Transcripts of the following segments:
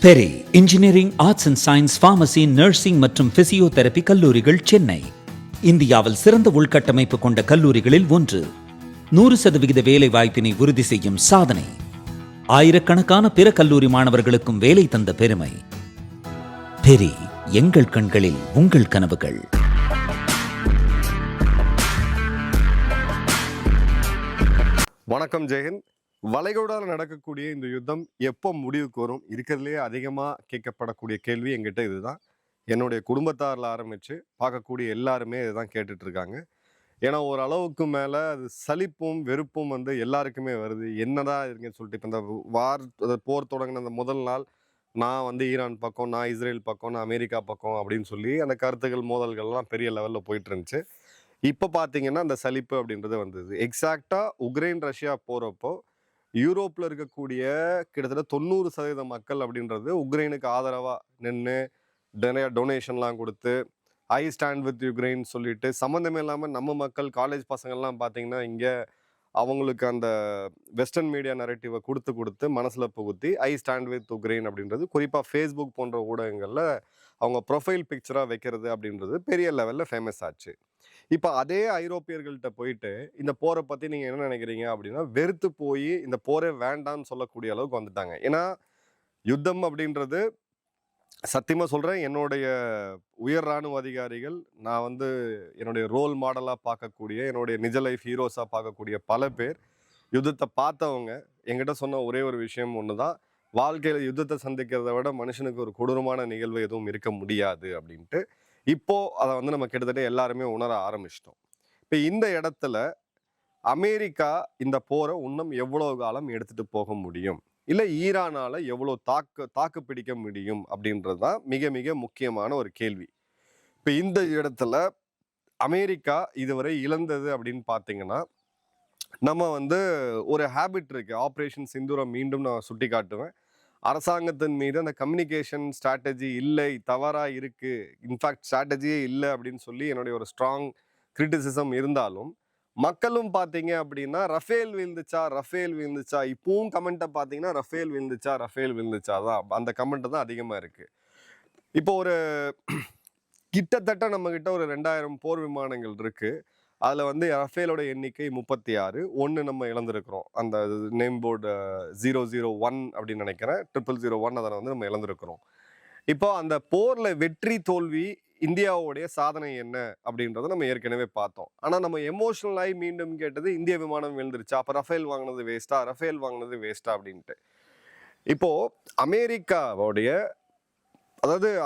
Peri engineering, arts and science, pharmacy, nursing மற்றும் physiotherapy கல்லூரிகள் சென்னை இந்தியாவில் சிறந்த உள்கட்டமைப்பு கொண்ட கல்லூரிகளில் ஒன்று. 100% வேலை வாய்ப்பினை உறுதி செய்யும் சாதனை. ஆயிரக்கணக்கான பிற கல்லூரி மாணவர்களுக்கும் வேலை தந்த பெருமை. பெரி, எங்கள் கண்களில் உங்கள் கனவுகள். வணக்கம், ஜெயஹிந்த். வளைகுடாவில் நடக்கக்கூடிய இந்த யுத்தம் எப்போ முடிவுக்கு வரும்? இருக்கிறதுலே அதிகமாக கேட்கப்படக்கூடிய கேள்வி எங்கிட்ட இதுதான். என்னுடைய குடும்பத்தாரில் ஆரம்பித்து பார்க்கக்கூடிய எல்லாருமே இதுதான் கேட்டுட்ருக்காங்க. ஏன்னா ஒரு அளவுக்கு மேலே அது சலிப்பும் வெறுப்பும் எல்லாருக்குமே வருது. என்னதான் இருக்குன்னு சொல்லிட்டு இப்போ இந்த போர் தொடங்கின அந்த முதல் நாள் நான் ஈரான் பக்கம், நான் இஸ்ரேல் பக்கம், நான் அமெரிக்கா பக்கம் அப்படின்னு சொல்லி அந்த கருத்துக்கள் மோதல்கள்லாம் பெரிய லெவலில் போயிட்டு இருந்துச்சு. இப்போ பார்த்தீங்கன்னா அந்த சலிப்பு அப்படின்றது வந்தது. எக்ஸாக்டாக உக்ரைன் ரஷ்யா போகிறப்போ யூரோப்பில் இருக்கக்கூடிய கிட்டத்தட்ட 90% மக்கள் அப்படின்றது உக்ரைனுக்கு ஆதரவாக நின்று நிறைய டொனேஷன்லாம் கொடுத்து ஐ ஸ்டாண்ட் வித் யுக்ரைன் சொல்லிட்டு சம்மந்தமே இல்லாமல் நம்ம மக்கள் காலேஜ் பசங்கள்லாம் பார்த்தீங்கன்னா இங்கே அவங்களுக்கு அந்த வெஸ்டர்ன் மீடியா நரேட்டிவை கொடுத்து மனசில் புகுத்தி ஐ ஸ்டாண்ட் வித் உக்ரைன் அப்படின்றது குறிப்பாக ஃபேஸ்புக் போன்ற ஊடகங்களில் அவங்க ப்ரொஃபைல் பிக்சராக வைக்கிறது அப்படின்றது பெரிய லெவலில் ஃபேமஸ் ஆச்சு. இப்போ அதே ஐரோப்பியர்கள்ட்ட போயிட்டு இந்த போரை பற்றி நீங்கள் என்ன நினைக்கிறீங்க அப்படின்னா வெறுத்து போய் இந்த போரே வேண்டான்னு சொல்லக்கூடிய அளவுக்கு வந்துட்டாங்க. ஏன்னா யுத்தம் அப்படின்றது சத்தியமாக சொல்கிறேன், என்னுடைய உயர் இராணுவ அதிகாரிகள், நான் என்னுடைய ரோல் மாடலாக பார்க்கக்கூடிய, என்னுடைய நிஜ லைஃப் ஹீரோஸாக பார்க்கக்கூடிய பல பேர் யுத்தத்தை பார்த்தவங்க என்கிட்ட சொன்ன ஒரே ஒரு விஷயம் ஒன்று தான், வாழ்க்கையில் யுத்தத்தை சந்திக்கிறத விட மனுஷனுக்கு ஒரு கொடூரமான நிகழ்வு எதுவும் இருக்க முடியாது அப்படின்ட்டு. இப்போது அதை நம்ம கிட்டத்தட்ட எல்லாருமே உணர ஆரம்பிச்சிட்டோம். இப்போ இந்த இடத்துல அமெரிக்கா இந்த போரை இன்னும் எவ்வளோ காலம் எடுத்துகிட்டு போக முடியும், இல்லை ஈரானால் எவ்வளோ தாக்கு பிடிக்க முடியும் அப்படின்றது தான் மிக மிக முக்கியமான ஒரு கேள்வி. இப்போ இந்த இடத்துல அமெரிக்கா இதுவரை இழந்தது அப்படின்னு பார்த்தீங்கன்னா, நம்ம ஒரு ஹேபிட் இருக்குது. ஆப்ரேஷன் சிந்தூரை மீண்டும் நான் சுட்டி காட்டுவேன். அரசாங்கத்தின் மீது அந்த கம்யூனிகேஷன் ஸ்ட்ராட்டஜி இல்லை, தவறாக இருக்குது, இன்ஃபேக்ட் ஸ்ட்ராட்டஜியே இல்லை அப்படின்னு சொல்லி என்னுடைய ஒரு ஸ்ட்ராங் கிரிட்டிசிசம் இருந்தாலும், மக்களும் பார்த்தீங்க அப்படின்னா ரஃபேல் விழுந்துச்சா இப்பவும் கமெண்ட்டை பார்த்தீங்கன்னா ரஃபேல் விழுந்துச்சா தான் அந்த கமெண்ட்டு தான் அதிகமாக இருக்குது. இப்போ ஒரு கிட்டத்தட்ட நம்மக்கிட்ட ஒரு 2000 போர் விமானங்கள் இருக்குது. அதில் ரஃபேலோட எண்ணிக்கை 36, 1 நம்ம இழந்திருக்கிறோம். அந்த நேம் போர்டு 001 அப்படின்னு நினைக்கிறேன், 0001 அதை நம்ம இழந்திருக்கிறோம். இப்போ அந்த போரில் வெற்றி தோல்வி இந்தியாவுடைய சாதனை என்ன அப்படின்றத நம்ம ஏற்கனவே பார்த்தோம். ஆனால் நம்ம எமோஷனலாகி மீண்டும் கேட்டது இந்திய விமானம் விழுந்துருச்சா, அப்போ ரஃபேல் வாங்கினது வேஸ்டா அப்படின்ட்டு. இப்போது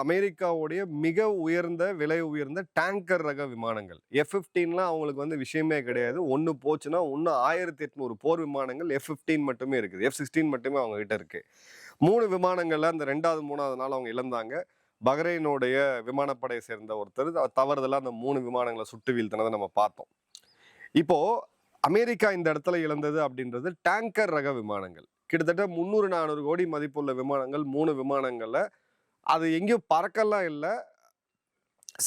அமெரிக்காவுடைய மிக உயர்ந்த விலை உயர்ந்த டேங்கர் ரக விமானங்கள் F-15லாம் அவங்களுக்கு விஷயமே கிடையாது. ஒன்று போச்சுன்னா இன்னும் 1800 போர் விமானங்கள் F-15 மட்டுமே இருக்குது. F-16 மட்டுமே அவங்க கிட்ட இருக்கு. 3 விமானங்கள்ல அந்த 2வது 3வது நாள் அவங்க இழந்தாங்க. பஹ்ரைனுடைய விமானப்படையை சேர்ந்த ஒருத்தர் தவறுதலா அந்த 3 விமானங்களை சுட்டு வீழ்த்தினதை நம்ம பார்த்தோம். இப்போ அமெரிக்கா இந்த இடத்துல இழந்தது அப்படின்றது டேங்கர் ரக விமானங்கள். கிட்டத்தட்ட 300-400 கோடி மதிப்புள்ள விமானங்கள் 3 விமானங்கள்ல அது எங்கேயும் பறக்கலாம் இல்லை,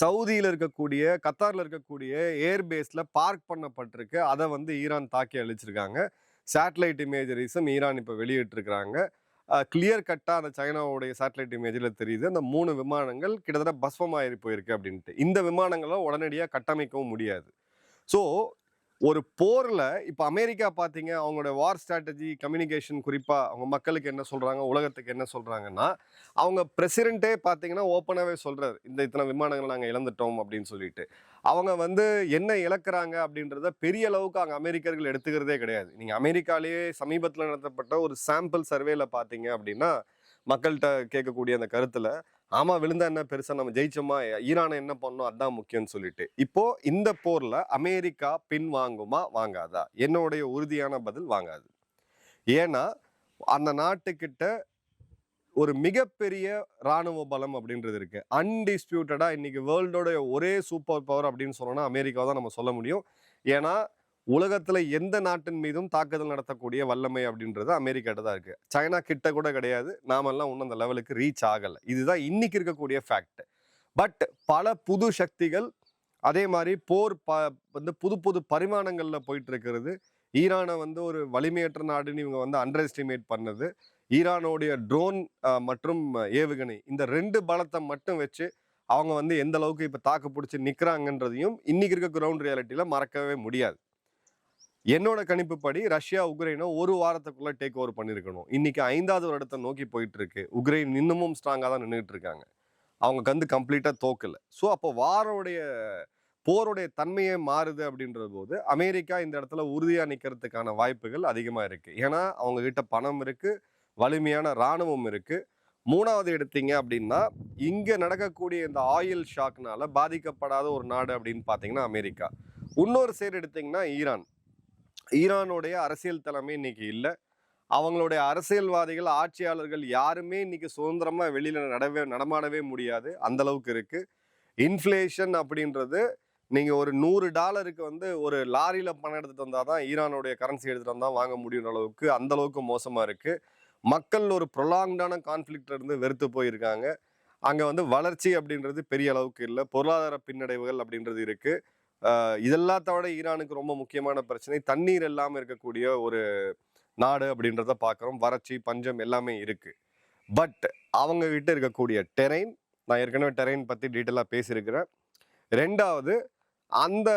சவுதியில் இருக்கக்கூடிய, கத்தாரில் இருக்கக்கூடிய ஏர்பேஸில் பார்க் பண்ணப்பட்டிருக்கு. அதை ஈரான் தாக்கி அழிச்சிருக்காங்க. சேட்டலைட் இமேஜரிஸும் ஈரான் இப்போ வெளியிட்டிருக்கிறாங்க. கிளியர் கட்டாக அந்த சைனாவுடைய சேட்டலைட் இமேஜில் தெரியுது. அந்த 3 விமானங்கள் கிட்டத்தட்ட பஸ்மமாகி போயிருக்கு அப்படின்ட்டு. இந்த விமானங்களும் உடனடியாக கட்டமைக்கவும் முடியாது. ஸோ ஒரு போரில் இப்போ அமெரிக்கா பார்த்தீங்க, அவங்களோட வார் ஸ்ட்ராட்டஜி கம்யூனிகேஷன் குறிப்பாக அவங்க மக்களுக்கு என்ன சொல்கிறாங்க, உலகத்துக்கு என்ன சொல்கிறாங்கன்னா, அவங்க பிரசிடென்ட்டே பார்த்தீங்கன்னா ஓப்பனாகவே சொல்கிறார், இத்தனை விமானங்களை நாங்கள் இழந்துட்டோம் அப்படின்னு சொல்லிட்டு. அவங்க என்ன இழக்கிறாங்க அப்படின்றத பெரிய அளவுக்கு அங்கே அமெரிக்கர்கள் எடுத்துக்கிறதே கிடையாது. நீங்கள் அமெரிக்காலேயே சமீபத்தில் நடத்தப்பட்ட ஒரு சாம்பிள் சர்வேல பார்த்தீங்க அப்படின்னா, மக்கள்கிட்ட கேட்கக்கூடிய அந்த கருத்தில், ஆமாம் விழுந்தா என்ன பெருசா, நம்ம ஜெயிச்சோமா, ஈரானை என்ன பண்ணோம் அதான் முக்கியம்னு சொல்லிட்டு. இப்போ இந்த போர்ல அமெரிக்கா பின் வாங்குமா வாங்காதா? என்னுடைய உறுதியான பதில் வாங்காது. ஏன்னா அந்த நாட்டுக்கிட்ட ஒரு மிகப்பெரிய இராணுவ பலம் அப்படின்றது இருக்கு. அன்டிஸ்பியூட்டடா இன்னைக்கு வேர்ல்டோட ஒரே சூப்பர் பவர் அப்படின்னு சொன்னோம்னா அமெரிக்காவை தான் நம்ம சொல்ல முடியும். ஏன்னா உலகத்துல எந்த நாட்டின் மீதும் தாக்குதல் நடத்தக்கூடிய வல்லமை அப்படின்றது அமெரிக்காட்ட தான் இருக்கு. சைனா கிட்ட கூட கிடையாது. நாமெல்லாம் இன்னும் அந்த லெவலுக்கு ரீச் ஆகலை. இதுதான் இன்னைக்கு இருக்கக்கூடிய ஃபேக்ட். பட் பல புது சக்திகள் அதே மாதிரி போர் புது புது பரிமாணங்கள்ல போயிட்டு இருக்கிறது. ஈரானை ஒரு வலிமையற்ற நாடுன்னு இவங்க அண்டர் எஸ்டிமேட் பண்ணது. ஈரானுடைய ட்ரோன் மற்றும் ஏவுகணை இந்த 2 பலத்தை மட்டும் வச்சு அவங்க வந்து எந்த அளவுக்கு இப்போ தாக்கு பிடிச்சி நிற்கிறாங்கன்றதையும் இன்னைக்கு இருக்க கிரவுண்ட் ரியாலிட்டியில் மறக்கவே முடியாது. என்னோட கணிப்புப்படி ரஷ்யா உக்ரைனை ஒரு வாரத்துக்குள்ள டேக் ஓவர் பண்ணியிருக்கணும். இன்னைக்கு 5வது வருடத்தை நோக்கி போயிட்டு இருக்கு. உக்ரைன் இன்னமும் ஸ்ட்ராங்காக தான் நின்றுட்டு இருக்காங்க. அவங்க வந்து கம்ப்ளீட்டாக தோக்கல. ஸோ அப்போ போருடைய தன்மையே மாறுது அப்படின்ற போது அமெரிக்கா இந்த இடத்துல உறுதியாக நிற்கிறதுக்கான வாய்ப்புகள் அதிகமாக இருக்கு. ஏன்னா அவங்க கிட்ட பணம் இருக்கு, வலிமையான இராணுவம் இருக்கு. 3வது எடுத்தீங்க அப்படின்னா இங்க நடக்கக்கூடிய இந்த ஆயில் ஷாக்னால பாதிக்கப்படாத ஒரு நாடு அப்படின்னு பார்த்தீங்கன்னா அமெரிக்கா. இன்னொரு சைடு எடுத்தீங்கன்னா ஈரானுடைய அரசியல் தலைமை இன்னைக்கு இல்லை. அவங்களுடைய அரசியல்வாதிகள் ஆட்சியாளர்கள் யாருமே இன்னைக்கு சுதந்திரமா வெளியில நடமாடவே முடியாது, அந்த அளவுக்கு இருக்கு. இன்ஃப்ளேஷன் அப்படின்றது நீங்க ஒரு $100 வந்து ஒரு லாரியில பணம் எடுத்துட்டு வந்தாதான் ஈரானுடைய கரன்சி எடுத்துட்டு வந்தா வாங்க முடியுற அளவுக்கு அந்த அளவுக்கு மோசமா இருக்கு. மக்கள் ஒரு ப்ரொலாங்டான கான்ஃப்ளிக்ட்ல இருந்து வெறுத்து போயிருக்காங்க. அங்க வந்து வளர்ச்சி அப்படின்றது பெரிய அளவுக்கு இல்லை, பொருளாதார பின்னடைவுகள் அப்படின்றது இருக்கு. இதெல்லாத்த விட ஈரானுக்கு ரொம்ப முக்கியமான பிரச்சனை தண்ணீர் இல்லாமல் இருக்கக்கூடிய ஒரு நாடு அப்படின்றத பார்க்குறோம். வறட்சி, பஞ்சம் எல்லாமே இருக்கு. பட் அவங்க கிட்ட இருக்கக்கூடிய டெரைன், நான் ஏற்கனவே டெரைன் பற்றி டீட்டெயிலாக பேசியிருக்கிறேன். 2வது அந்த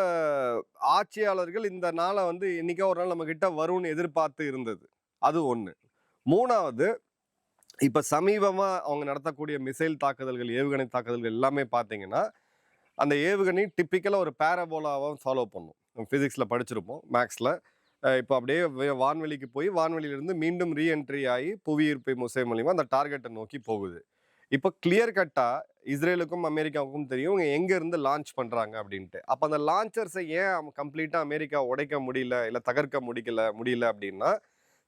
ஆட்சியாளர்கள் இந்த நாளை வந்து இன்னைக்கா ஒரு நாள் நம்ம கிட்ட வரும்னு எதிர்பார்த்து இருந்தது, அது ஒன்று. 3வது இப்போ சமீபமாக அவங்க நடத்தக்கூடிய மிசைல் தாக்குதல்கள், ஏவுகணை தாக்குதல்கள் எல்லாமே பார்த்தீங்கன்னா அந்த ஏவுகணை டிப்பிக்கலாக ஒரு பேரபோலாவை ஃபாலோ பண்ணும். ஃபிசிக்ஸில் படிச்சிருப்போம், மேக்ஸில். இப்போ அப்படியே வான்வெளிக்கு போய் வான்வெளியிலிருந்து மீண்டும் ரீஎன்ட்ரி ஆகி புவியீர்ப்பு முசை மூலிமா அந்த டார்கெட்டை நோக்கி போகுது. இப்போ கிளியர் கட்டாக இஸ்ரேலுக்கும் அமெரிக்காவுக்கும் தெரியும் இவங்க எங்கேருந்து லான்ச் பண்ணுறாங்க அப்படின்ட்டு. அப்போ அந்த லான்ச்சர்ஸை ஏன் கம்ப்ளீட்டாக அமெரிக்கா உடைக்க முடியல, இல்லை தகர்க்க முடியல அப்படின்னா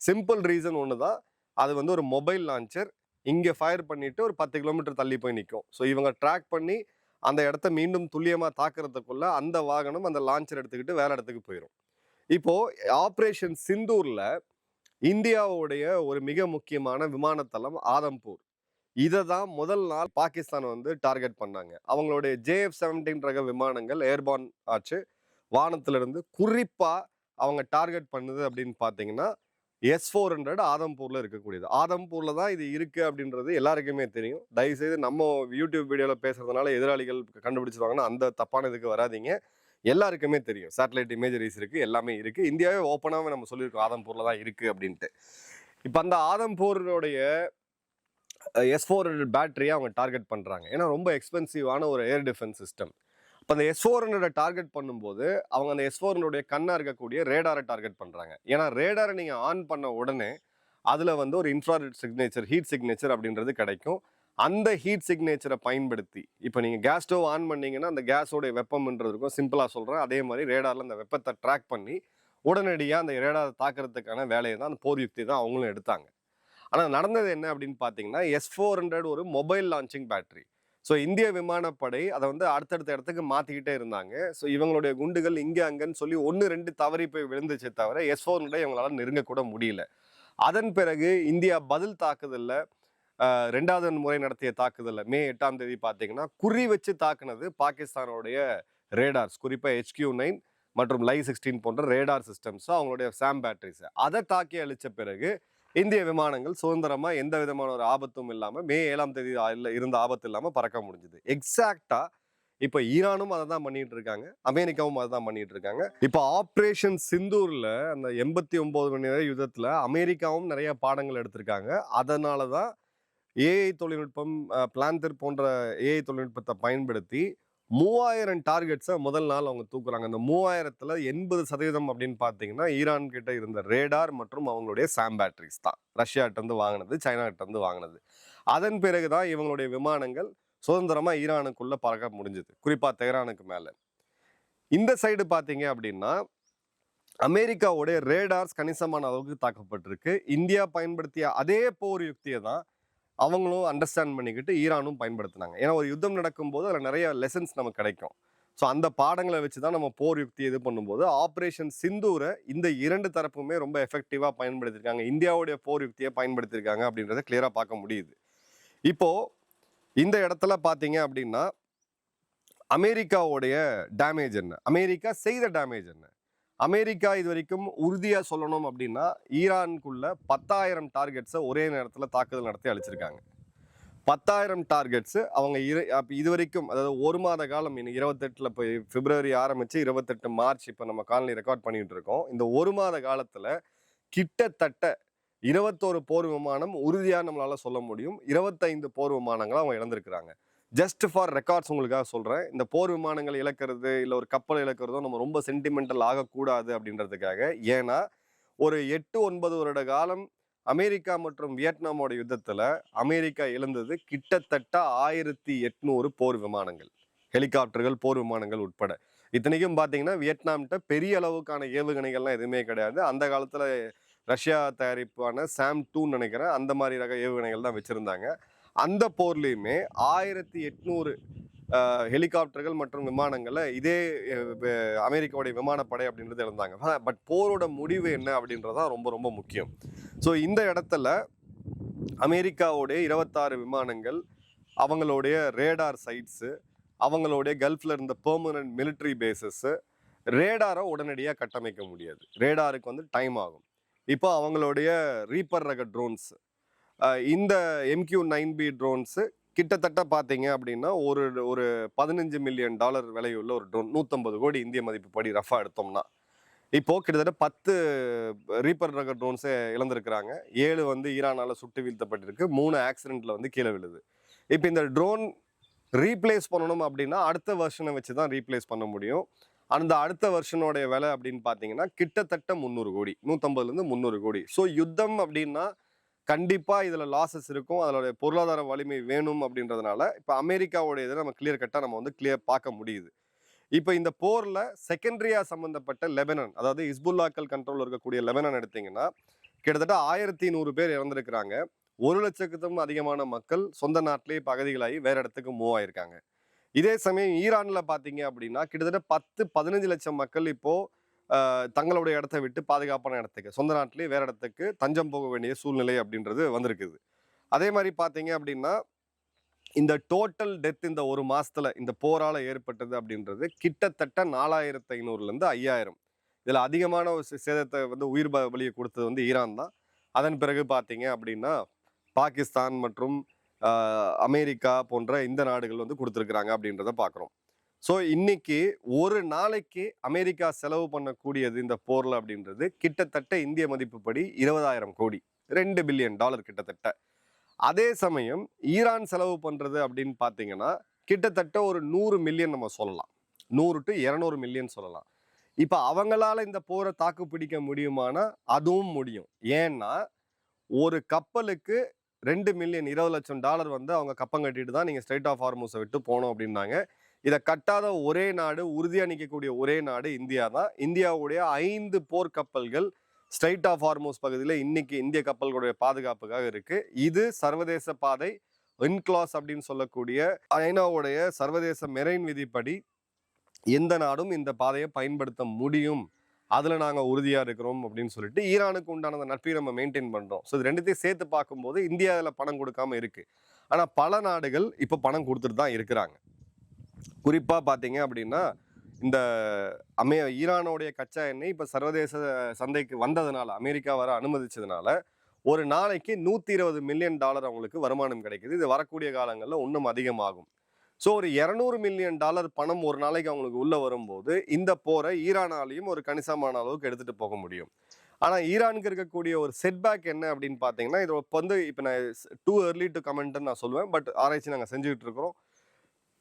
சிம்பிள் ரீசன் ஒன்று தான். அது வந்து ஒரு மொபைல் லான்ச்சர். இங்கே ஃபயர் பண்ணிட்டு ஒரு 10 கிலோமீட்டர் தள்ளி போய் நிற்கும். ஸோ இவங்க ட்ராக் பண்ணி அந்த இடத்த மீண்டும் துல்லியமாக தாக்குறதுக்குள்ள அந்த வாகனம் அந்த லான்ச்சர் எடுத்துக்கிட்டு வேற இடத்துக்கு போயிடும். இப்போ ஆப்ரேஷன் சிந்தூர்ல இந்தியாவுடைய ஒரு மிக முக்கியமான விமானத்தளம் ஆதம்பூர், இதை தான் முதல் நாள் பாகிஸ்தான் வந்து டார்கெட் பண்ணாங்க. அவங்களுடைய JF-17 ரக விமானங்கள் ஏர்பான் ஆச்சு. வானத்திலிருந்து குறிப்பா அவங்க டார்கெட் பண்ணுது அப்படின்னு பார்த்தீங்கன்னா S-400 ஆதம்பூர்ல இருக்கக்கூடியது. ஆதம்பூர்ல தான் இது இருக்கு அப்படின்றது எல்லாருக்குமே தெரியும். தயவுசெய்து நம்ம யூடியூப் வீடியோல பேசுறதுனால எதிராளிகள் கண்டுபிடிச்சிருவாங்கன்னா அந்த தப்பான இதுக்கு வராதிங்க. எல்லாருக்குமே தெரியும் சேட்டலைட் இமேஜரிஸ் இருக்கு, எல்லாமே இருக்கு. இந்தியாவே ஓப்பனாகவே நம்ம சொல்லியிருக்கோம் ஆதம்பூர்ல தான் இருக்கு அப்படின்ட்டு. இப்போ அந்த ஆதம்பூருடைய S-400 பேட்டரியை அவங்க டார்கெட் பண்றாங்க. ஏன்னா ரொம்ப எக்ஸ்பென்சிவான ஒரு ஏர் டிஃபென்ஸ் சிஸ்டம். இப்போ அந்த S-400 டார்கெட் பண்ணும்போது அவங்க அந்த S-400 கண்ணா இருக்கக்கூடிய ரேடாரை டார்கெட் பண்றாங்க. ஏன்னா ரேடாரை நீங்க ஆன் பண்ண உடனே அதுல வந்து ஒரு இன்ஃப்ராரெட் சிக்னேச்சர், ஹீட் சிக்னேச்சர் அப்படின்றது கிடைக்கும். அந்த ஹீட் சிக்னேச்சரை பயன்படுத்தி இப்போ நீங்க கேஸ் ஸ்டவ் ஆன் பண்ணீங்கன்னா அந்த கேஸோட வெப்பம்ன்றது இருக்கும். சிம்பிளா சொல்றேன். அதே மாதிரி ரேடார்ல அந்த வெப்பத்தை ட்ராக் பண்ணி உடனடியாக அந்த ரேடாரை தாக்குறதுக்கான வேலையை தான், அந்த போர் யுக்தி தான் அவங்களும் எடுத்தாங்க. ஆனால் நடந்தது என்ன அப்படின்னு பார்த்தீங்கன்னா S-400 ஒரு மொபைல் லான்ச்சிங் பேட்டரி. ஸோ இந்திய விமானப்படை அதை வந்து அடுத்தடுத்த இடத்துக்கு மாற்றிக்கிட்டே இருந்தாங்க. ஸோ இவங்களுடைய குண்டுகள் இங்கே அங்கன்னு சொல்லி 1-2 தவறி போய் விழுந்துச்சே தவிர S-400 இவங்களால நெருங்கக்கூட முடியல. அதன் பிறகு இந்தியா பதில் தாக்குதலில் 2வது முறை நடத்திய தாக்குதலில் May 8ஆம் தேதி பார்த்தீங்கன்னா குறி வச்சு தாக்குனது பாகிஸ்தானுடைய ரேடார்ஸ், குறிப்பாக HQ-9 மற்றும் Li-16 போன்ற ரேடார் சிஸ்டம்ஸ், அவங்களுடைய சாம் பேட்டரிஸ். அதை தாக்கி அழிச்ச பிறகு இந்திய விமானங்கள் சுதந்திரமா எந்த விதமான ஒரு ஆபத்தும் இல்லாமல் May 7ஆம் தேதி இருந்த ஆபத்து இல்லாமல் பறக்க முடிஞ்சது. எக்ஸாக்டா இப்போ ஈரானும் அதை தான் பண்ணிட்டு இருக்காங்க, அமெரிக்காவும் அதை தான் பண்ணிட்டு இருக்காங்க. இப்போ ஆப்ரேஷன் சிந்தூர்ல அந்த 89 மணி நேர யுத்தத்துல அமெரிக்காவும் நிறைய பாடங்கள் எடுத்திருக்காங்க. அதனால தான் ஏஐ தொழில்நுட்பம், பிளான்தர் போன்ற ஏஐ தொழில்நுட்பத்தை பயன்படுத்தி 3000 டார்கெட்ஸை முதல் நாள் அவங்க தூக்குறாங்க. அந்த 3000த்துல 80% அப்படின்னு பார்த்தீங்கன்னா ஈரான் கிட்ட இருந்த ரேடார் மற்றும் அவங்களுடைய சாம் பேட்டரிஸ் தான். ரஷ்யாட்ட இருந்து வாங்கினது, சைனா கிட்ட இருந்து வாங்கினது. அதன் பிறகுதான் இவங்களுடைய விமானங்கள் சுதந்திரமா ஈரானுக்குள்ள பறக்க முடிஞ்சது, குறிப்பா தெஹ்ரானுக்கு மேல. இந்த சைடு பார்த்தீங்க அப்படின்னா அமெரிக்காவுடைய ரேடார்ஸ் கணிசமான அளவுக்கு தாக்கப்பட்டிருக்கு. இந்தியா பயன்படுத்திய அதே போர் யுக்தியை தான் அவங்களும் அண்டர்ஸ்டாண்ட் பண்ணிக்கிட்டு ஈரானும் பயன்படுத்தினாங்க. ஏன்னா ஒரு யுத்தம் நடக்கும்போது அதில் நிறைய லெசன்ஸ் நமக்கு கிடைக்கும். ஸோ அந்த பாடங்களை வச்சு தான் நம்ம போர் யுக்தி இது பண்ணும்போது ஆப்ரேஷன் சிந்தூரை இந்த 2 தரப்புமே ரொம்ப எஃபெக்டிவாக பயன்படுத்தியிருக்காங்க. இந்தியாவுடைய போர் யுக்தியை பயன்படுத்தியிருக்காங்க அப்படின்றத கிளியராக பார்க்க முடியுது. இப்போ இந்த இடத்துல பார்த்தீங்க அப்படின்னா அமெரிக்காவுடைய டேமேஜ் என்ன, அமெரிக்கா செய்த டேமேஜ் என்ன? அமெரிக்கா இது வரைக்கும் உறுதியாக சொல்லணும் அப்படின்னா ஈரானுக்குள்ள 10,000 டார்கெட்ஸை ஒரே நேரத்தில் தாக்குதல் நடத்தி அழிச்சிருக்காங்க. 10,000 டார்கெட்ஸு அவங்க இது வரைக்கும், அதாவது ஒரு மாத காலம், இன்னும் 28 இப்போ பிப்ரவரி ஆரம்பித்து 28 மார்ச் இப்போ நம்ம காலனி ரெக்கார்ட் பண்ணிகிட்டு இருக்கோம். இந்த ஒரு மாத காலத்தில் கிட்டத்தட்ட 21 போர் விமானம் உறுதியாக நம்மளால் சொல்ல முடியும். 25 போர் விமானங்களை அவங்க இழந்திருக்கிறாங்க. ஜஸ்ட் ஃபார் ரெக்கார்ட்ஸ் உங்களுக்காக சொல்கிறேன். இந்த போர் விமானங்கள் இழக்கிறது இல்லை ஒரு கப்பல் இழக்கிறதோ நம்ம ரொம்ப சென்டிமெண்டல் ஆகக்கூடாது அப்படின்றதுக்காக. ஏன்னா ஒரு 8-9 வருட காலம் அமெரிக்கா மற்றும் வியட்நாமோட யுத்தத்தில் அமெரிக்கா இழந்தது கிட்டத்தட்ட 1800 போர் விமானங்கள், ஹெலிகாப்டர்கள், போர் விமானங்கள் உட்பட. இத்தனைக்கும் பார்த்தீங்கன்னா வியட்நாம்கிட்ட பெரிய அளவுக்கான ஏவுகணைகள்லாம் எதுவுமே கிடையாது. அந்த காலத்தில் ரஷ்யா தயாரிப்பான SAM-2 நினைக்கிறேன், அந்த மாதிரி ரக ஏவுகணைகள் தான் வச்சுருந்தாங்க. அந்த போர்லேயுமே 1800 ஹெலிகாப்டர்கள் மற்றும் விமானங்களை இதே அமெரிக்காவுடைய விமானப்படை அப்படின்றது இழந்தாங்க. பட் போரோட முடிவு என்ன அப்படின்றதான் ரொம்ப ரொம்ப முக்கியம். ஸோ இந்த இடத்துல அமெரிக்காவுடைய 26 விமானங்கள், அவங்களுடைய ரேடார் சைட்ஸு, அவங்களுடைய கல்ஃபில் இருந்த பெர்மனன்ட் மிலிட்ரி பேசஸ்ஸு, ரேடாரை உடனடியாக கட்டமைக்க முடியாது. ரேடாருக்கு வந்து டைம் ஆகும். இப்போ அவங்களுடைய ரீப்பர் ரக ட்ரோன்ஸ், இந்த MQ-9B ட்ரோன்ஸு கிட்டத்தட்ட பார்த்தீங்க அப்படின்னா ஒரு $15 மில்லியன் விலையுள்ள ஒரு ட்ரோன், 150 கோடி இந்திய மதிப்புப்படி ரஃபா எடுத்தோம்னா. இப்போது கிட்டத்தட்ட 10 ரீப்பர் ரக ட்ரோன்ஸை இழந்திருக்கிறாங்க. 7 வந்து ஈரானால் சுட்டு வீழ்த்தப்பட்டிருக்கு. 3 ஆக்சிடென்ட்டில் வந்து கீழே விழுது. இப்போ இந்த ட்ரோன் ரீப்ளேஸ் பண்ணணும் அப்படின்னா அடுத்த வெர்ஷனை வச்சு தான் ரீப்ளேஸ் பண்ண முடியும். அந்த அடுத்த வெர்ஷனோடைய விலை அப்படின்னு பார்த்தீங்கன்னா கிட்டத்தட்ட 300 கோடி, 150லேருந்து 300 கோடி. ஸோ யுத்தம் அப்படின்னா கண்டிப்பாக இதில் லாஸஸ் இருக்கும், அதோடைய பொருளாதார வலிமை வேணும் அப்படின்றதுனால இப்போ அமெரிக்காவோடைய இதை நம்ம கிளியர் கட்டாக நம்ம வந்து பார்க்க முடியுது. இப்போ இந்த போரில் செகண்டரியாக சம்மந்தப்பட்ட லெபனான், அதாவது ஹிஸ்புல்லாக்கள் கண்ட்ரோல் இருக்கக்கூடிய லெபனான் எடுத்திங்கன்னா கிட்டத்தட்ட 1100 பேர் இறந்துருக்கிறாங்க. 1,00,000க்கும் அதிகமான மக்கள் சொந்த நாட்டிலே பகுதிகளாகி வேறு இடத்துக்கு மூவ் ஆயிருக்காங்க. இதே சமயம் ஈரானில் பார்த்தீங்க அப்படின்னா கிட்டத்தட்ட 10-15 லட்சம் மக்கள் இப்போது தங்களுடைய இடத்த விட்டு பாதுகாப்பான இடத்துக்கு, சொந்த நாட்டிலே வேறு இடத்துக்கு தஞ்சம் போக வேண்டிய சூழ்நிலை அப்படின்றது வந்திருக்குது. அதே மாதிரி பார்த்தீங்க அப்படின்னா இந்த டோட்டல் டெத் இந்த ஒரு மாதத்தில் இந்த போரால் ஏற்பட்டது அப்படின்றது கிட்டத்தட்ட 4,500லேருந்து 5,000. இதில் அதிகமான ஒரு சேதத்தை வந்து உயிர் பலியை கொடுத்தது வந்து ஈரான் தான். அதன் பிறகு பார்த்தீங்க அப்படின்னா பாகிஸ்தான் மற்றும் அமெரிக்கா போன்ற இந்த நாடுகள் வந்து கொடுத்துருக்குறாங்க அப்படின்றத பார்க்குறோம். ஸோ இன்னைக்கு ஒரு நாளைக்கு அமெரிக்கா செலவு பண்ணக்கூடியது இந்த போரில் அப்படின்றது கிட்டத்தட்ட இந்திய மதிப்புப்படி 20,000 கோடி, $2 பில்லியன் கிட்டத்தட்ட. அதே சமயம் ஈரான் செலவு பண்ணுறது அப்படின்னு பார்த்தீங்கன்னா கிட்டத்தட்ட ஒரு 100 மில்லியன் நம்ம சொல்லலாம், 100 to 200 மில்லியன் சொல்லலாம். இப்போ அவங்களால இந்த போரை தாக்கு பிடிக்க முடியுமானா அதுவும் முடியும். ஏன்னா ஒரு கப்பலுக்கு $2 மில்லியன், $20 லட்சம் வந்து அவங்க கப்பம் கட்டிட்டு தான் நீங்கள் ஸ்ட்ரைட் ஆஃப் ஹார்மூஸை விட்டு போனோம் அப்படின்னாங்க. இதை கட்டாத ஒரே நாடு, உறுதியாக நிற்கக்கூடிய ஒரே நாடு இந்தியா தான். இந்தியாவுடைய 5 போர்க்கப்பல்கள் ஸ்ட்ரைட் ஆஃப் ஹார்மூஸ் பகுதியில் இன்னைக்கு இந்திய கப்பல்களுடைய பாதுகாப்புக்காக இருக்கு. இது சர்வதேச பாதை, இன்க்ளாஸ் அப்படின்னு சொல்லக்கூடிய ஐநாவுடைய சர்வதேச மெரைன் விதிப்படி எந்த நாடும் இந்த பாதையை பயன்படுத்த முடியும், அதில் நாங்கள் உறுதியாக இருக்கிறோம் அப்படின்னு சொல்லிட்டு ஈரானுக்கு உண்டான அந்த நட்பை நம்ம மெயின்டைன் பண்ணுறோம். ஸோ இது ரெண்டுத்தையும் சேர்த்து பார்க்கும்போது இந்தியா அதில் பணம் கொடுக்காம இருக்குது. ஆனால் பல நாடுகள் இப்போ பணம் கொடுத்துட்டு தான் இருக்கிறாங்க. குறிப்பாக பார்த்தீங்க அப்படின்னா இந்த ஈரானுடைய கச்சா எண்ணெய் இப்போ சர்வதேச சந்தைக்கு வந்ததுனால, அமெரிக்கா வர அனுமதிச்சதுனால ஒரு நாளைக்கு $120 மில்லியன் அவங்களுக்கு வருமானம் கிடைக்குது. இது வரக்கூடிய காலங்களில் இன்னும் அதிகமாகும். ஸோ ஒரு $200 மில்லியன் பணம் ஒரு நாளைக்கு அவங்களுக்கு உள்ளே வரும்போது இந்த போரை ஈரானாலையும் ஒரு கணிசமான அளவுக்கு எடுத்துகிட்டு போக முடியும். ஆனால் ஈரானுக்கு இருக்கக்கூடிய ஒரு செட்பேக் என்ன அப்படின்னு பார்த்தீங்கன்னா, இது வந்து இப்போ நான் டூ early to கமெண்ட்னு நான் சொல்லுவேன், பட் ஆராய்ச்சி நாங்கள் செஞ்சுக்கிட்டு இருக்கிறோம்.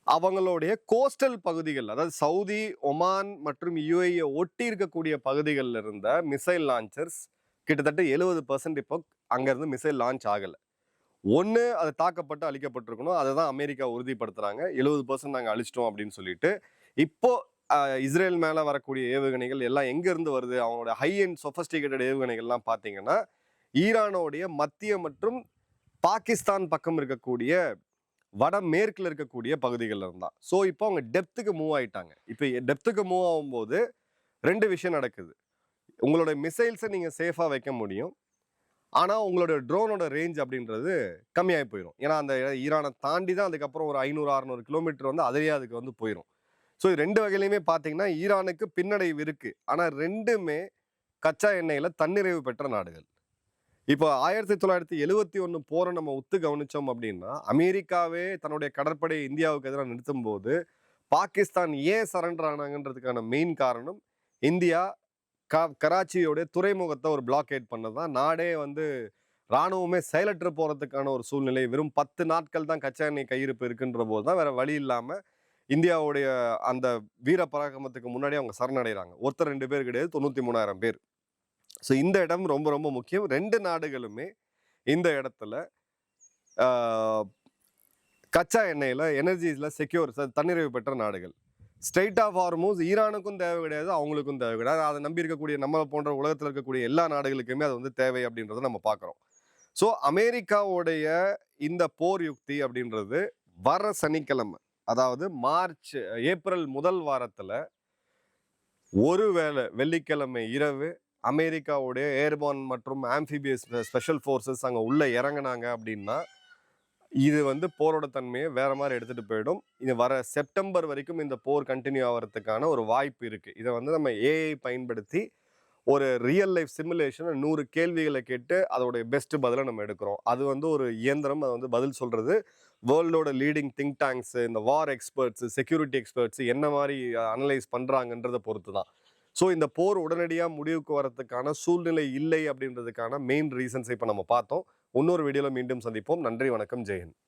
அவங்களுடைய கோஸ்டல் பகுதிகள், அதாவது சவுதி, ஒமான் மற்றும் UAE ஒட்டி இருக்கக்கூடிய பகுதிகளில் இருந்த மிசைல் லான்ச்சர்ஸ் கிட்டத்தட்ட 70% இப்போ அங்கேருந்து மிசைல் லான்ச் ஆகலை. ஒன்று அது தாக்கப்பட்டு அழிக்கப்பட்டிருக்கணும், அதை தான் அமெரிக்கா உறுதிப்படுத்துகிறாங்க. 70% நாங்கள் அழிச்சிட்டோம் அப்படின்னு சொல்லிட்டு. இப்போது இஸ்ரேல் மேலே வரக்கூடிய ஏவுகணைகள் எல்லாம் எங்கேருந்து வருது? அவங்களோட ஹை அண்ட் சொஃபஸ்டிகேட்டட் ஏவுகணைகள்லாம் பார்த்தீங்கன்னா ஈரானோடைய மத்திய மற்றும் பாகிஸ்தான் பக்கம் இருக்கக்கூடிய வடமேற்கில் இருக்கக்கூடிய பகுதிகளில் இருந்தால். ஸோ இப்போ அவங்க டெப்த்துக்கு மூவ் ஆகிட்டாங்க. இப்போ டெப்த்துக்கு மூவ் ஆகும்போது 2 விஷயம் நடக்குது. உங்களோட மிசைல்ஸை நீங்கள் சேஃபாக வைக்க முடியும், ஆனால் உங்களோட ட்ரோனோட ரேஞ்ச் அப்படின்றது கம்மியாகி போயிடும். ஏன்னா அந்த ஈரானை தாண்டி தான் அதுக்கப்புறம் ஒரு 500-600 கிலோமீட்டர் வந்து அதுலேயே அதுக்கு வந்து போயிடும். ஸோ 2 வகையிலையுமே பார்த்தீங்கன்னா, ஈரானுக்கு பின்னடைவு இருக்கு. ஆனா 2மே கச்சா எண்ணெயில தன்னிறைவு பெற்ற நாடுகள். இப்போ 1971 போரை நம்ம உத்து கவனிச்சோம் அப்படின்னா, அமெரிக்காவே தன்னுடைய கடற்படையை இந்தியாவுக்கு எதிரா நிறுத்தும்போது, பாகிஸ்தான் ஏன் சரண்டர் ஆனாங்கன்றதுக்கான மெயின் காரணம், இந்தியா கராச்சியோட துறைமுகத்தை ஒரு பிளாக்கேட் பண்ணது தான். நாடே வந்து ராணுவமே செயலற்று போறதுக்கான ஒரு சூழ்நிலை. வெறும் 10 நாட்கள் தான் கச்சா எண்ணெய் கையிருப்பு இருக்குன்ற போது தான் வேற வழி இல்லாம இந்தியாவுடைய அந்த வீர பராக்கிரமத்துக்கு முன்னாடி அவங்க சரணடைறாங்க. ஒருத்தர் 2 பேர் கிடையாது, 93,000 பேர். ஸோ இந்த இடம் ரொம்ப ரொம்ப முக்கியம். 2 நாடுகளுமே இந்த இடத்துல கச்சா எண்ணெயில எனர்ஜிஸ்ல தன்னிறைவு பெற்ற நாடுகள். ஸ்ட்ரெயிட் ஆஃப் ஹார்மூஸ் ஈரானுக்கும் தேவை கிடையாது, அவங்களுக்கும் தேவை கிடையாது. அதை நம்பி இருக்கக்கூடிய நம்ம போன்ற உலகத்தில் இருக்கக்கூடிய எல்லா நாடுகளுக்குமே அது வந்து தேவை அப்படின்றத நம்ம பார்க்குறோம். ஸோ அமெரிக்காவுடைய இந்த போர் யுக்தி அப்படின்றது வர சனிக்கிழமை, அதாவது ஏப்ரல் முதல் வாரத்தில் ஒருவேளை வெள்ளிக்கிழமை இரவு அமெரிக்காவுடைய ஏர்பான் மற்றும் ஆம்ஃபிபியஸ் ஸ்பெஷல் ஃபோர்ஸஸ் அங்கே உள்ள இறங்கினாங்க அப்படின்னா, இது வந்து போரோட தன்மையை வேற மாதிரி எடுத்துட்டு போயிடும். இது வர செப்டம்பர் வரைக்கும் இந்த போர் கண்டினியூ ஆகிறதுக்கான ஒரு வாய்ப்பு இருக்கு. இதை வந்து நம்ம ஏஐ பயன்படுத்தி ஒரு ரியல் லைஃப் சிமுலேஷன் 100 கேள்விகளை கேட்டு அதோடைய பெஸ்ட் பதிலை நம்ம எடுக்கிறோம். அது வந்து ஒரு இயந்திரம், அது வந்து பதில் சொல்றது. வேர்ல்டோட லீடிங் திங்க் டேங்க்ஸ், இந்த வார் எக்ஸ்பர்ட்ஸ், செக்யூரிட்டி எக்ஸ்பர்ட்ஸ் என்ன மாதிரி அனலைஸ் பண்றாங்கன்றதை பொறுத்து தான். ஸோ இந்த போர் உடனடியாக முடிவுக்கு வரதுக்கான சூழ்நிலை இல்லை அப்படின்றதுக்கான மெயின் ரீசன்ஸ் இப்போ நம்ம பார்த்தோம். இன்னொரு வீடியோவில் மீண்டும் சந்திப்போம். நன்றி, வணக்கம், ஜெயஹிந்த்.